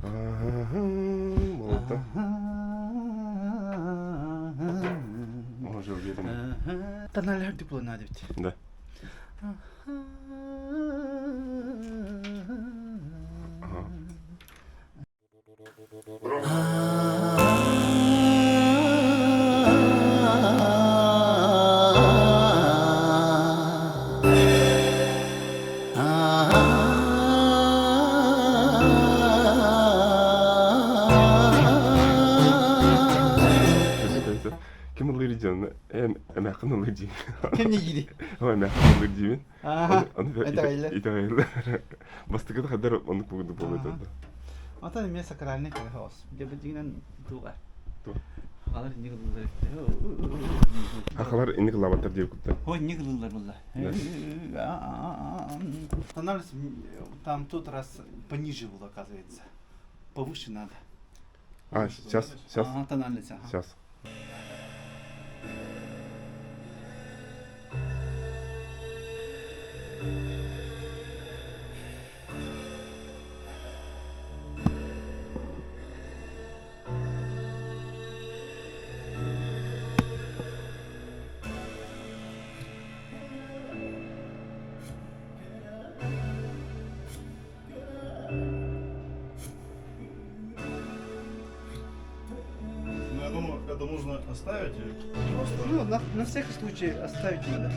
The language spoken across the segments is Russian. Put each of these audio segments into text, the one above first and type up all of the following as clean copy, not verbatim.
Ага, молодца. Уже уверен. Tonallar diplo надевать. Да. Ага. Kim alır diyeceğim? Em yakın alır diyeyim. Kim ne gidi? Ama em yakın alır diyeyim. Aha. Onu Это öyle. İtalyanlar. Bastıkta kadar onu koydu bu Ага. arada. Ата мен сакральный хаос. Где бы дигнен дуга. Ту. Алар не кылдылар. Акалар иник лаватар дип кутта. Ой, не кылдылар булла. Тональность там тот раз пониже был, оказывается. Повыше надо. А, сейчас. Ага, тональность. Ага. Сейчас. Ну, я думаю, это нужно оставить и просто... Ну, на всякий случай оставить надо.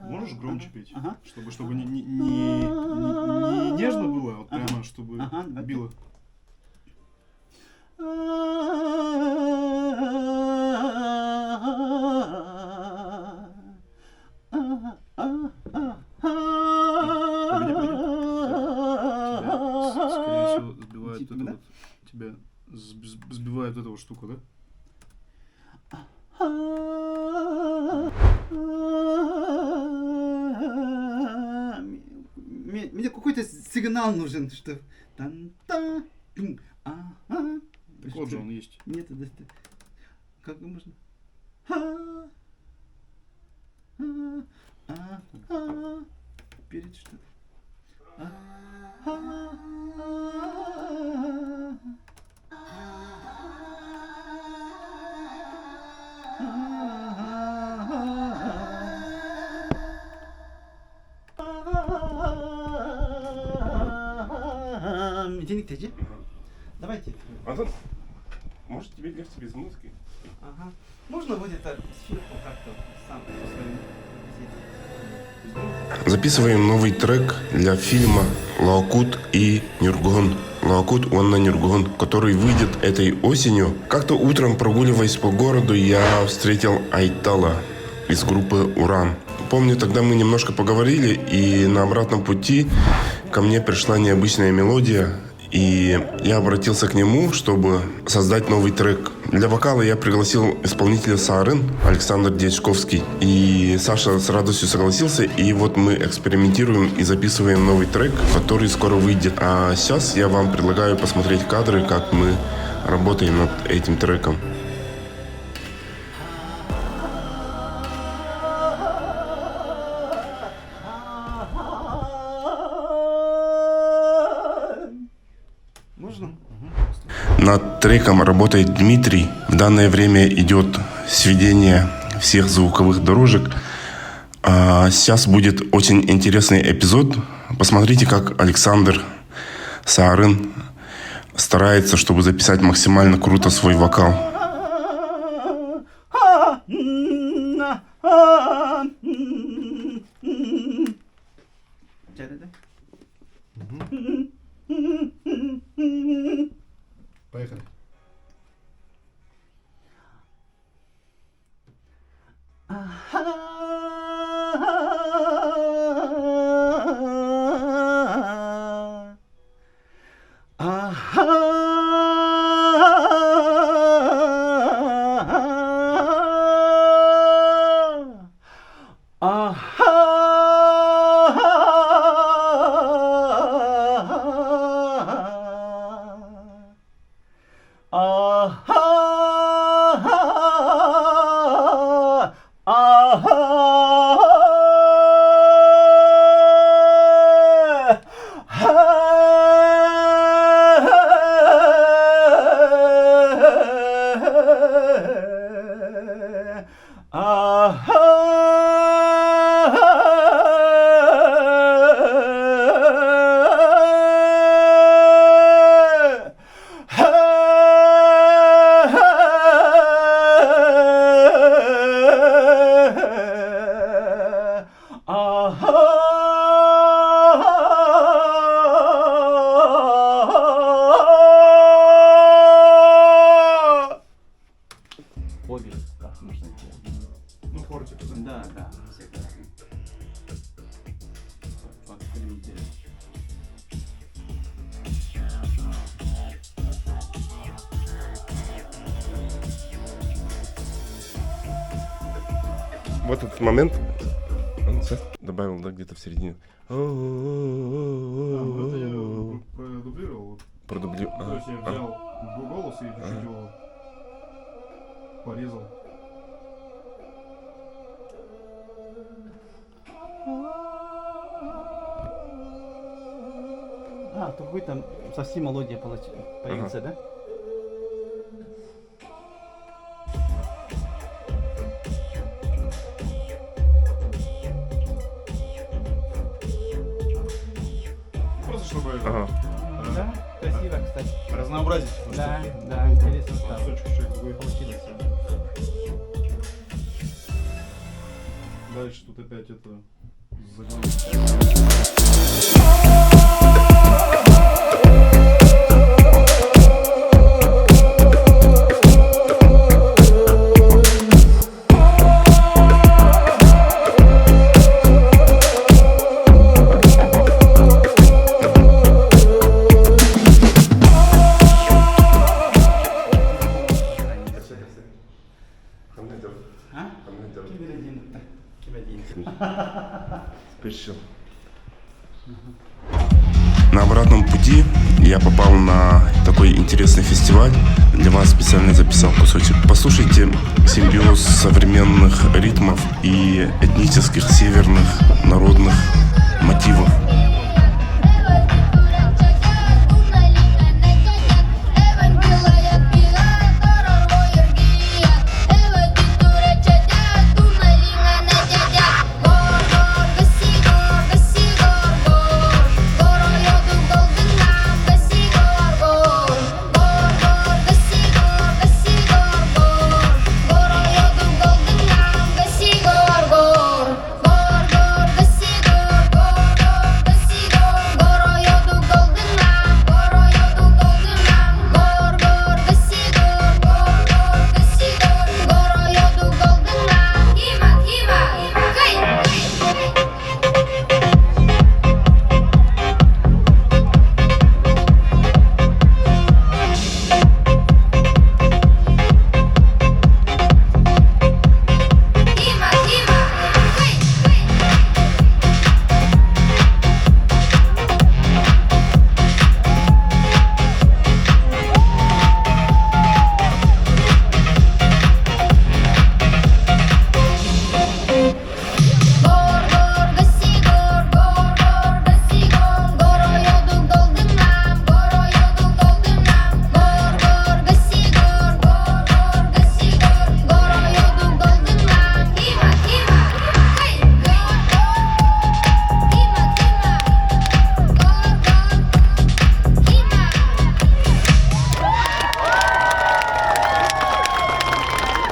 Можешь громче петь? Ага. Чтобы не нежно было, а вот Ага. прямо, чтобы Ага, давай. било. Скорее всего, сбивает Типа, это да? вот, тебя сбивает эта вот штука, да? Мне какой-то сигнал нужен, что тан-та, пум, ага. Так вот же он есть. Нет, это как можно? Ха, перед что-то. Денег тети? Давайте. Антон, может тебе легче без музыки? Ага. Можно будет это сверху как-то сам по своим Записываем новый трек для фильма «Лаокут и Нюргон». «Лаокут Уанна Нюргон», который выйдет этой осенью. Как-то утром, прогуливаясь по городу, я встретил Айтала из группы «Уран». Помню, тогда мы немножко поговорили, и на обратном пути ко мне пришла необычная мелодия, и я обратился к нему, чтобы создать новый трек. Для вокала я пригласил исполнителя Саарын, Александр Дьячковский. И Саша с радостью согласился, и вот мы экспериментируем и записываем новый трек, который скоро выйдет. А сейчас я вам предлагаю посмотреть кадры, как мы работаем над этим треком. Можно? Над треком работает Дмитрий. В данное время идет сведение всех звуковых дорожек. А сейчас будет очень интересный эпизод. Посмотрите, как Александр Саарын старается, чтобы записать максимально круто свой вокал. Поехали. Обе как можно делать. Ну, фортик, да? Да, всегда. Поэкспериментируем. Вот этот момент он сейчас добавил, да, где-то в середине. Ну, это я продублировал. Вот. Продублю. То есть я взял голос и чуть-чуть его порезал. То вы там совсем мелодия появится, да? Просто чтобы Ага. Да, красиво, кстати. разнообразить. Да, да, интересно стало. Кусочек чуть другой. Получилось. Дальше тут опять это загон. На обратном пути я попал на такой интересный фестиваль. Для вас специально записал кусочек. Послушайте симбиоз современных ритмов и этнических северных народных мотивов.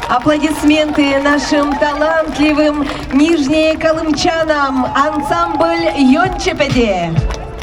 Аплодисменты нашим талантливым нижнеколымчанам, ансамбль Йончепеде.